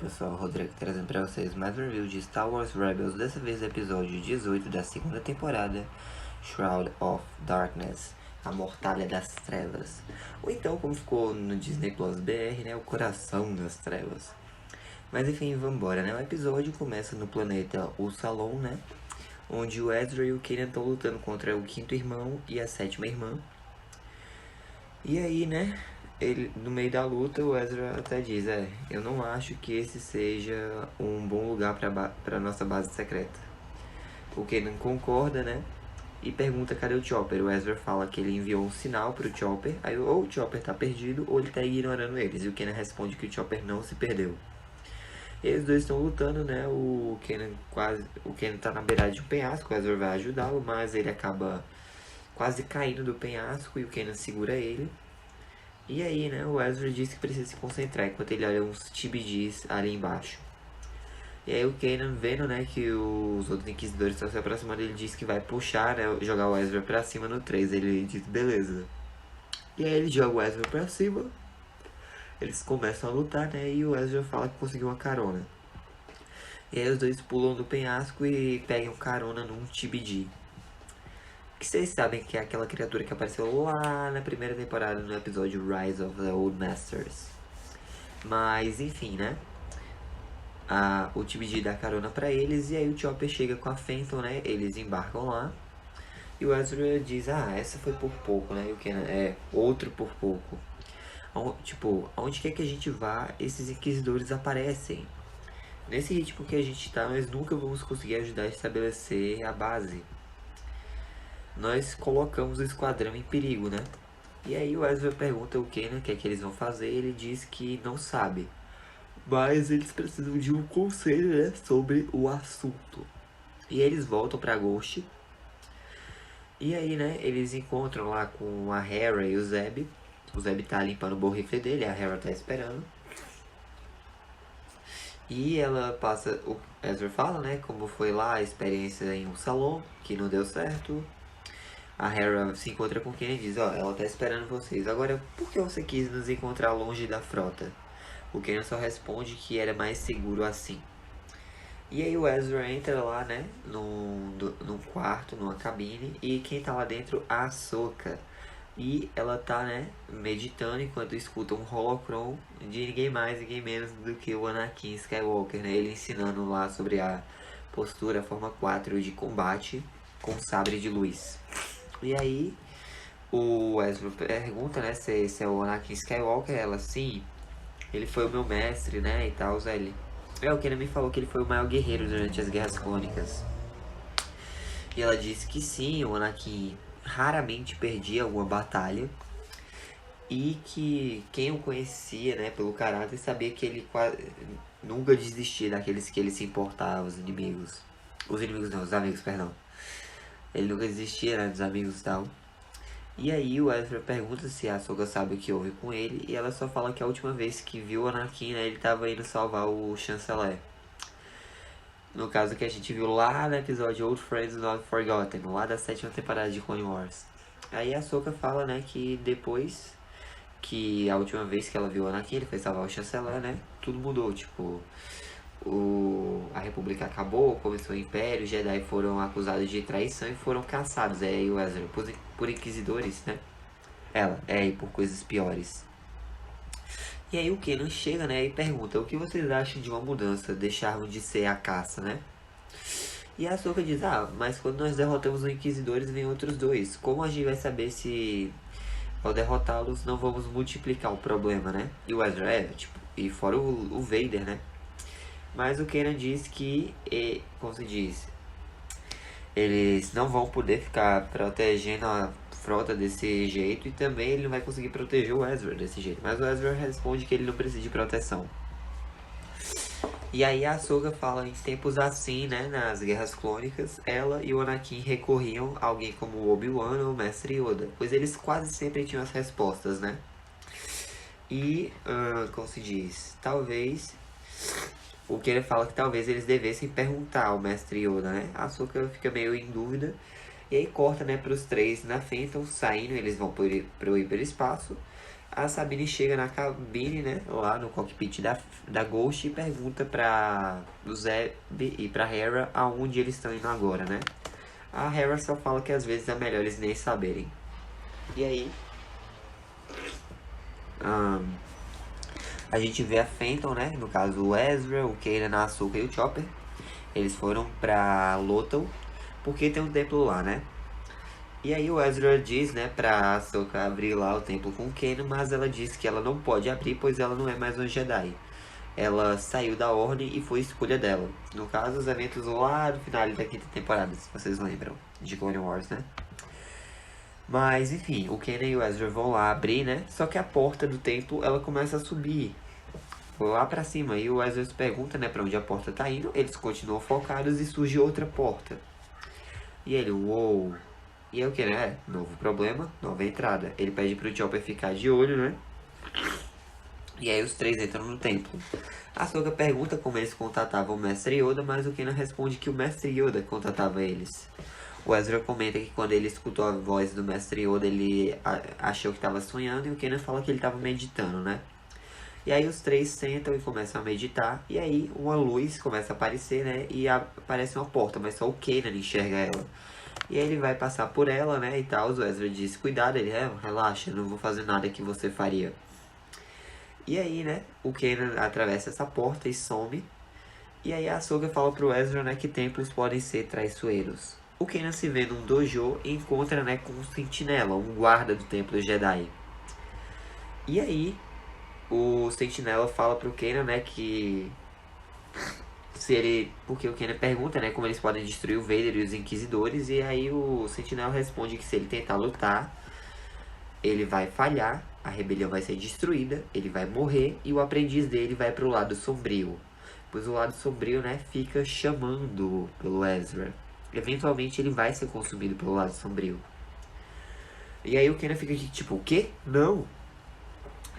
pessoal, Rodrigo trazendo pra vocês mais um review de Star Wars Rebels, dessa vez o episódio 18 da segunda temporada, Shroud of Darkness, a Mortalha das Trevas. Ou então, como ficou no Disney Plus BR, né, o Coração das Trevas. Mas enfim, vambora, né, o episódio começa no planeta Usalon, né, onde o Ezra e o Kanan estão lutando contra o quinto irmão e a sétima irmã. E aí, né, no meio da luta, o Ezra até diz, eu não acho que esse seja um bom lugar para nossa base secreta. O Kanan concorda, né, e pergunta cadê o Chopper. O Ezra fala que ele enviou um sinal pro Chopper, aí ou o Chopper tá perdido ou ele tá ignorando eles. E o Kanan responde que o Chopper não se perdeu. E eles dois estão lutando, né, o Kanan tá na beirada de um penhasco, o Ezra vai ajudá-lo, mas ele acaba quase caindo do penhasco e o Kanan segura ele. E aí, né, o Ezra diz que precisa se concentrar enquanto ele olha uns TBDs ali embaixo. E aí o Kanan, vendo, né, que os outros Inquisidores estão se aproximando, ele diz que vai puxar, né, jogar o Ezra pra cima no 3. Ele diz, beleza. E aí ele joga o Ezra pra cima, eles começam a lutar, né, e o Ezra fala que conseguiu uma carona. E aí os dois pulam do penhasco e pegam carona num TBD. Que vocês sabem que é aquela criatura que apareceu lá na primeira temporada, no episódio Rise of the Old Masters. Mas, enfim, né? O TBD dá carona pra eles e aí o Chopper chega com a Phantom, né? Eles embarcam lá. E o Ezra diz, essa foi por pouco, né? E o Kanan, outro por pouco. Tipo, aonde quer que a gente vá, esses Inquisidores aparecem. Nesse ritmo que a gente tá, nós nunca vamos conseguir ajudar a estabelecer a base. Nós colocamos o esquadrão em perigo, né? E aí o Ezra pergunta o Kanan o que é que eles vão fazer, e ele diz que não sabe. Mas eles precisam de um conselho, né, sobre o assunto. E eles voltam pra Ghost. E aí, né, eles encontram lá com a Hera e o Zeb. O Zeb tá limpando o borrifle dele, a Hera tá esperando. E ela passa, o Ezra fala, né, como foi lá a experiência em um salão, que não deu certo. A Hera se encontra com quem e diz, ela tá esperando vocês. Agora, por que você quis nos encontrar longe da frota? O Kanan só responde que era mais seguro assim. E aí o Ezra entra lá, né, num quarto, numa cabine, e quem tá lá dentro? A Ahsoka. E ela tá, né, meditando enquanto escuta um holocron de ninguém mais, ninguém menos do que o Anakin Skywalker, né, ele ensinando lá sobre a postura, a forma 4 de combate com sabre de luz. E aí, o Ezra pergunta, né, se esse é o Anakin Skywalker. Ela, sim, ele foi o meu mestre, né, e tal, ele. O Kanan me falou que ele foi o maior guerreiro durante as Guerras Clônicas. E ela disse que sim, o Anakin raramente perdia alguma batalha. E que quem o conhecia, né, pelo caráter, sabia que ele nunca desistia daqueles que ele se importava, os inimigos. Os inimigos não, os amigos, perdão. Ele nunca desistia, né, dos amigos e tal. E aí o Ezra pergunta se a Ahsoka sabe o que houve com ele. E ela só fala que a última vez que viu o Anakin, né, ele tava indo salvar o Chanceler. No caso que a gente viu lá no episódio Old Friends Not Forgotten, lá da 7ª temporada de Clone Wars. Aí a Ahsoka fala, né, que depois que a última vez que ela viu o Anakin, ele foi salvar o Chanceler, né, tudo mudou, tipo... a República acabou, começou o Império, os Jedi foram acusados de traição e foram caçados. Aí o Ezra, por Inquisidores, né? E por coisas piores. E aí o Kanan chega, né, e pergunta, o que vocês acham de uma mudança, deixarmos de ser a caça, né? E a Ahsoka diz, mas quando nós derrotamos os Inquisidores, vem outros dois. Como a gente vai saber se ao derrotá-los não vamos multiplicar o problema, né? E o Ezra, e fora o Vader, né? Mas o Kanan diz que, como se diz, eles não vão poder ficar protegendo a frota desse jeito e também ele não vai conseguir proteger o Ezra desse jeito. Mas o Ezra responde que ele não precisa de proteção. E aí a Ahsoka fala, em tempos assim, né, nas Guerras Clônicas, ela e o Anakin recorriam a alguém como o Obi-Wan ou o Mestre Yoda, pois eles quase sempre tinham as respostas, né? E, como se diz, talvez... O que ele fala que talvez eles devessem perguntar ao Mestre Yoda, né? A Ahsoka fica meio em dúvida. E aí corta, né, pros três na Phantom saindo. Eles vão pro hiperespaço. a Sabine chega na cabine, né, lá no cockpit da Ghost e pergunta pra Zeb e pra Hera aonde eles estão indo agora, né. A Hera só fala que às vezes é melhor eles nem saberem. E aí, a gente vê a Phantom, né, no caso o Ezra, o Kanan, a Ahsoka e o Chopper. Eles foram pra Lothal, porque tem um templo lá, né. E aí o Ezra diz, né, pra Ahsoka abrir lá o templo com o Kanan, mas ela diz que ela não pode abrir, pois ela não é mais uma Jedi. Ela saiu da ordem e foi escolha dela. No caso, os eventos lá no final da quinta temporada, se vocês lembram, de Clone Wars, né? Mas, enfim, o Kanan e o Ezra vão lá abrir, né? Só que a porta do templo, ela começa a subir lá pra cima. E o Ezra se pergunta, né, pra onde a porta tá indo. Eles continuam focados e surge outra porta. E ele, uou... E é o que, né? Novo problema, nova entrada. Ele pede pro Chopper ficar de olho, né? E aí os três entram no templo. A Ahsoka pergunta como eles contatavam o Mestre Yoda, mas o Kanan responde que o Mestre Yoda contatava eles. O Ezra comenta que quando ele escutou a voz do Mestre Yoda, ele achou que estava sonhando, e o Kanan fala que ele estava meditando, né? E aí os três sentam e começam a meditar, e aí uma luz começa a aparecer, né? E aparece uma porta, mas só o Kanan enxerga ela. E aí ele vai passar por ela, né, e tal. O Ezra diz, cuidado, ele, relaxa, não vou fazer nada que você faria. E aí, né, o Kanan atravessa essa porta e some. E aí a Ahsoka fala pro Ezra, né, que templos podem ser traiçoeiros. O Kanan se vê num dojo e encontra, né, com um sentinela, um guarda do templo Jedi. E aí, o sentinela fala pro Kanan, né, que... Porque o Kanan pergunta, né, como eles podem destruir o Vader e os Inquisidores, e aí o Sentinela responde que se ele tentar lutar, ele vai falhar, a rebelião vai ser destruída, ele vai morrer, e o aprendiz dele vai pro lado sombrio. Pois o lado sombrio, né, fica chamando pelo Ezra. Eventualmente ele vai ser consumido pelo lado sombrio. E aí o Kanan fica tipo, o quê? Não!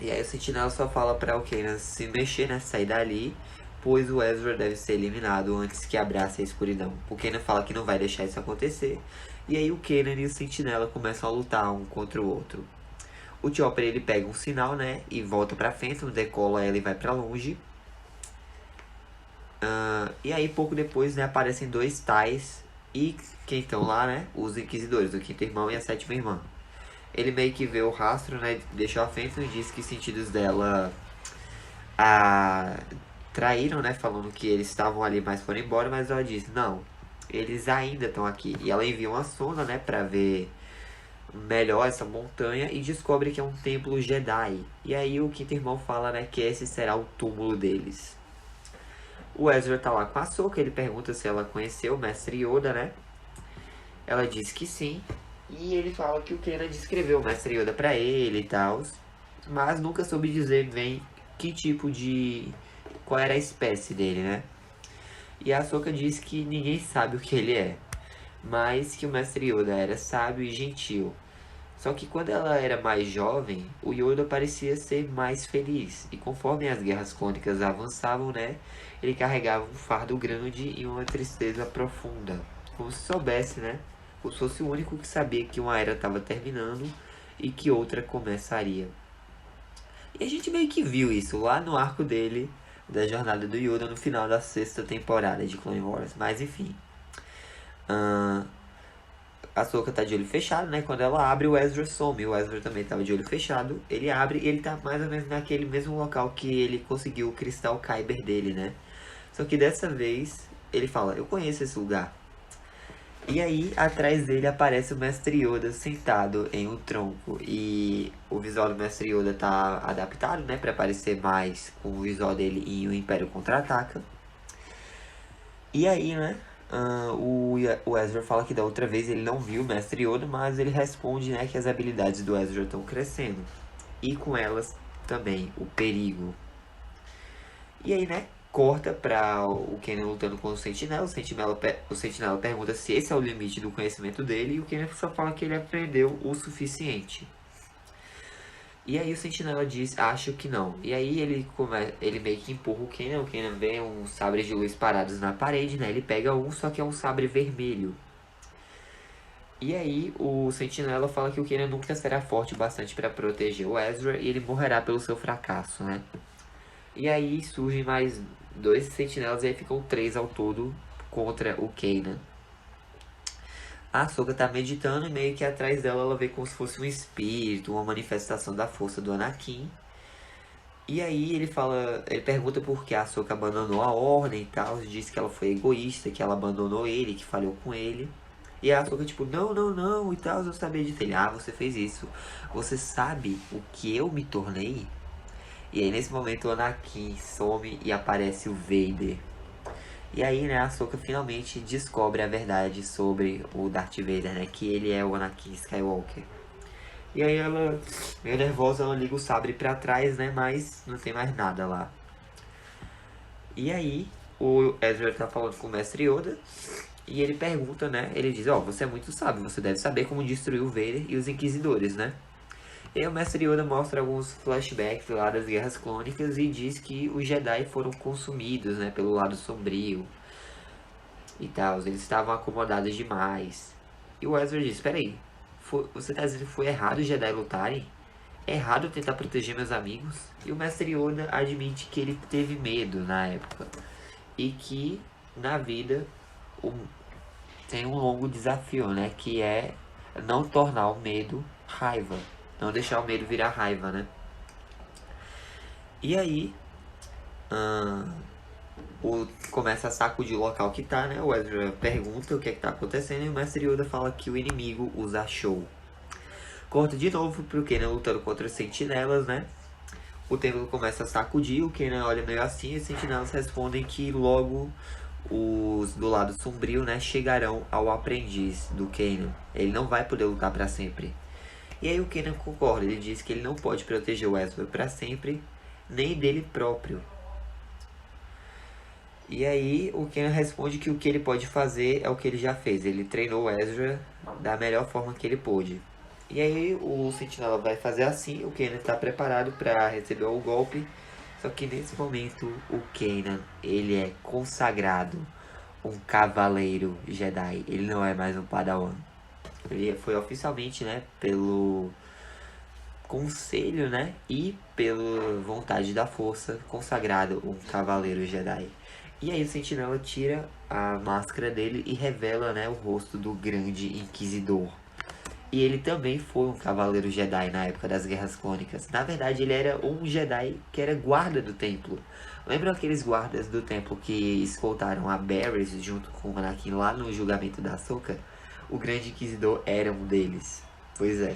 E aí o Sentinela só fala pra o Kanan se mexer, né, sair dali, pois o Ezra deve ser eliminado antes que abrace a escuridão. O Kanan fala que não vai deixar isso acontecer, e aí o Kanan e o Sentinela começam a lutar um contra o outro. O Chopper, ele pega um sinal, né, e volta pra Phantom, decola ela e vai pra longe. E aí pouco depois, né, aparecem dois Tais, e quem estão lá, né, os Inquisidores, o quinto irmão e a sétima irmã. Ele meio que vê o rastro, né, deixou a Phantom e diz que os sentidos dela traíram, né, falando que eles estavam ali, mas foram embora, mas ela diz, não, eles ainda estão aqui. E ela envia uma sonda, né, pra ver melhor essa montanha e descobre que é um templo Jedi. E aí o quinto irmão fala, né, que esse será o túmulo deles. O Ezra tá lá com a Ahsoka, ele pergunta se ela conheceu o Mestre Yoda, né? Ela diz que sim. E ele fala que o Kanan descreveu o Mestre Yoda pra ele e tal, mas nunca soube dizer bem que tipo de... qual era a espécie dele, né? E a Ahsoka diz que ninguém sabe o que ele é, mas que o Mestre Yoda era sábio e gentil. Só que quando ela era mais jovem, o Yoda parecia ser mais feliz. E conforme as guerras clônicas avançavam, né? Ele carregava um fardo grande e uma tristeza profunda. Como se soubesse, né? Como se fosse o único que sabia que uma era estava terminando e que outra começaria. E a gente meio que viu isso lá no arco dele, da jornada do Yoda, no final da sexta temporada de Clone Wars. Mas enfim. A Ahsoka tá de olho fechado, né? Quando ela abre, o Ezra some. O Ezra também tava de olho fechado. Ele abre e ele tá mais ou menos naquele mesmo local que ele conseguiu o cristal Kyber dele, né? Só que dessa vez, ele fala, eu conheço esse lugar. E aí, atrás dele aparece o Mestre Yoda sentado em um tronco. E o visual do Mestre Yoda tá adaptado, né? Pra parecer mais com o visual dele em O Império Contra-Ataca. E aí, né? O Ezra fala que da outra vez ele não viu o Mestre Yoda, mas ele responde, né, que as habilidades do Ezra estão crescendo. E com elas também o perigo. E aí, né? Corta pra o Kanan lutando com o Sentinela. O Sentinela pergunta se esse é o limite do conhecimento dele. E o Kanan só fala que ele aprendeu o suficiente. E aí o Sentinela diz, acho que não. E aí ele meio que empurra o Kanan vê uns sabres de luz parados na parede, né? Ele pega um, só que é um sabre vermelho. E aí o Sentinela fala que o Kanan nunca será forte o bastante para proteger o Ezra e ele morrerá pelo seu fracasso, né? E aí surgem mais 2 Sentinelas e aí ficam 3 ao todo contra o Kanan. A Ahsoka tá meditando e meio que atrás dela ela vê como se fosse um espírito, uma manifestação da força do Anakin. E aí ele pergunta por que a Ahsoka abandonou a ordem e tal, diz que ela foi egoísta, que ela abandonou ele, que falhou com ele. E a Ahsoka tipo, não, não, não, e tal, eu sabia disso. Ele, você fez isso. Você sabe o que eu me tornei? E aí nesse momento o Anakin some e aparece o Vader. E aí, né, a Ahsoka finalmente descobre a verdade sobre o Darth Vader, né, que ele é o Anakin Skywalker. E aí ela, meio nervosa, ela liga o sabre pra trás, né, mas não tem mais nada lá. E aí, o Ezra tá falando com o Mestre Yoda, e ele pergunta, né, ele diz, você é muito sábio, você deve saber como destruir o Vader e os Inquisidores, né? E aí o Mestre Yoda mostra alguns flashbacks lá das Guerras Clônicas e diz que os Jedi foram consumidos, né, pelo lado sombrio e tal. Eles estavam acomodados demais. E o Ezra diz, peraí, você tá dizendo que foi errado os Jedi lutarem? É errado tentar proteger meus amigos? E o Mestre Yoda admite que ele teve medo na época. E que, na vida, tem um longo desafio, né, que é não tornar o medo raiva. Não deixar o medo virar raiva, né? E aí, começa a sacudir o local que tá, né? O Ezra pergunta o que é que tá acontecendo e o Mestre Yoda fala que o inimigo os achou. Corta de novo pro Kanan lutando contra os sentinelas, né? O templo começa a sacudir, o Kanan olha meio assim e os sentinelas respondem que logo os do lado sombrio, né, chegarão ao aprendiz do Kanan. Ele não vai poder lutar para sempre. E aí o Kanan concorda, ele diz que ele não pode proteger o Ezra para sempre, nem dele próprio. E aí o Kanan responde que o que ele pode fazer é o que ele já fez. Ele treinou o Ezra da melhor forma que ele pôde. E aí o Sentinela vai fazer assim, o Kanan está preparado para receber o golpe. Só que nesse momento o Kanan, ele é consagrado um cavaleiro Jedi. Ele não é mais um Padawan. Ele foi oficialmente, né, pelo conselho, né, e pela vontade da força, consagrado um cavaleiro Jedi. E aí o Sentinela tira a máscara dele e revela, né, o rosto do grande Inquisidor. E ele também foi um cavaleiro Jedi na época das Guerras Clônicas. Na verdade, ele era um Jedi que era guarda do templo. Lembram aqueles guardas do templo que escoltaram a Barriss junto com o Anakin lá no julgamento da Ahsoka? O grande Inquisidor era um deles. Pois é.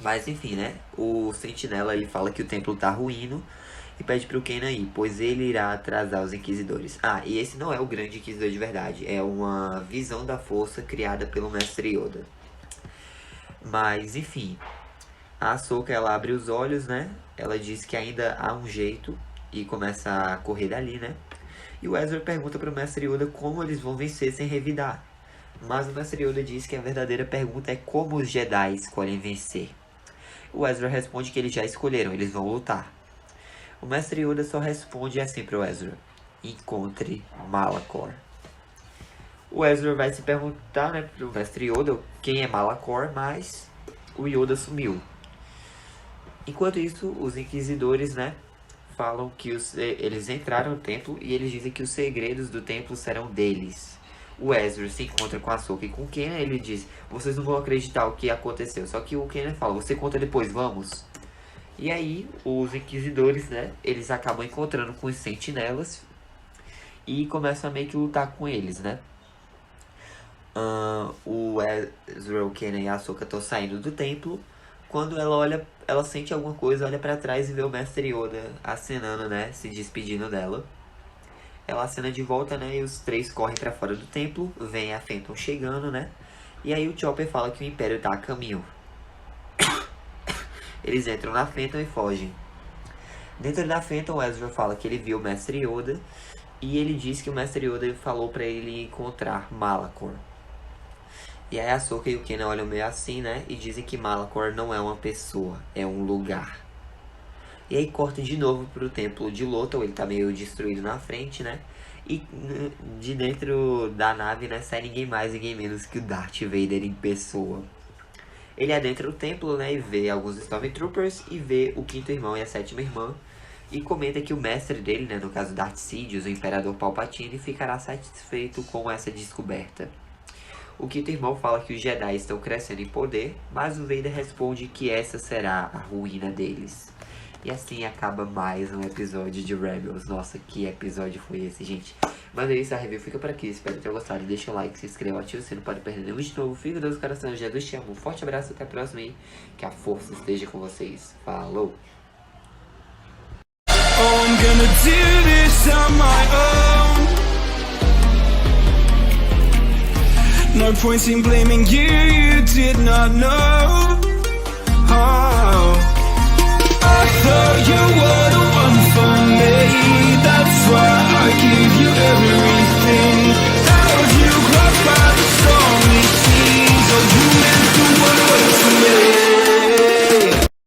Mas enfim, né? O Sentinela ele fala que o templo tá ruindo e pede pro Kanan ir, pois ele irá atrasar os Inquisidores. E esse não é o grande Inquisidor de verdade. É uma visão da força criada pelo Mestre Yoda. Mas enfim, a Ahsoka ela abre os olhos, né? Ela diz que ainda há um jeito e começa a correr dali, né? E o Ezra pergunta pro Mestre Yoda como eles vão vencer sem revidar. Mas o Mestre Yoda diz que a verdadeira pergunta é como os Jedi escolhem vencer. O Ezra responde que eles já escolheram, eles vão lutar. O Mestre Yoda só responde assim pro Ezra: encontre Malachor. O Ezra vai se perguntar, né, pro Mestre Yoda quem é Malachor, mas o Yoda sumiu. Enquanto isso, os Inquisidores, né, falam que eles entraram no templo e eles dizem que os segredos do templo serão deles. O Ezra se encontra com a Ahsoka e com o Kanan, ele diz, vocês não vão acreditar o que aconteceu. Só que o Kanan fala, você conta depois, vamos. E aí, os Inquisidores, né, eles acabam encontrando com os Sentinelas e começam a meio que lutar com eles, né. O Ezra, o Kanan e a Ahsoka estão saindo do templo. Quando ela olha, ela sente alguma coisa, olha pra trás e vê o Mestre Yoda acenando, né, se despedindo dela. Ela acena de volta, né, e os três correm pra fora do templo, vem a Phantom chegando, né, e aí o Chopper fala que o Império tá a caminho. Eles entram na Phantom e fogem. Dentro da Phantom, o Ezra fala que ele viu o Mestre Yoda, e ele diz que o Mestre Yoda falou pra ele encontrar Malachor. E aí a Ahsoka e o Kanan olham meio assim, né? E dizem que Malachor não é uma pessoa, é um lugar. E aí corta de novo pro templo de Lothal, ele tá meio destruído na frente, né? E de dentro da nave, né, sai ninguém mais, ninguém menos que o Darth Vader em pessoa. Ele adentra o templo, né, e vê alguns Stormtroopers e vê o quinto irmão e a sétima irmã. E comenta que o mestre dele, né, no caso Darth Sidious, o Imperador Palpatine, ficará satisfeito com essa descoberta. O quinto irmão fala que os Jedi estão crescendo em poder, mas o Vader responde que essa será a ruína deles. E assim acaba mais um episódio de Rebels. Nossa, que episódio foi esse, gente. Mas é isso, a review fica por aqui. Espero ter gostado. Deixa o like, se inscreva, ativa o sino para não perder nenhum de novo. Fica Deus, coração, Jesus te amo. Um forte abraço, até a próxima e que a força esteja com vocês. Falou! Oh, I'm gonna do this on my own. No point in blaming you, you did not know. Oh, I thought you were the one for me. That's why I give you everything.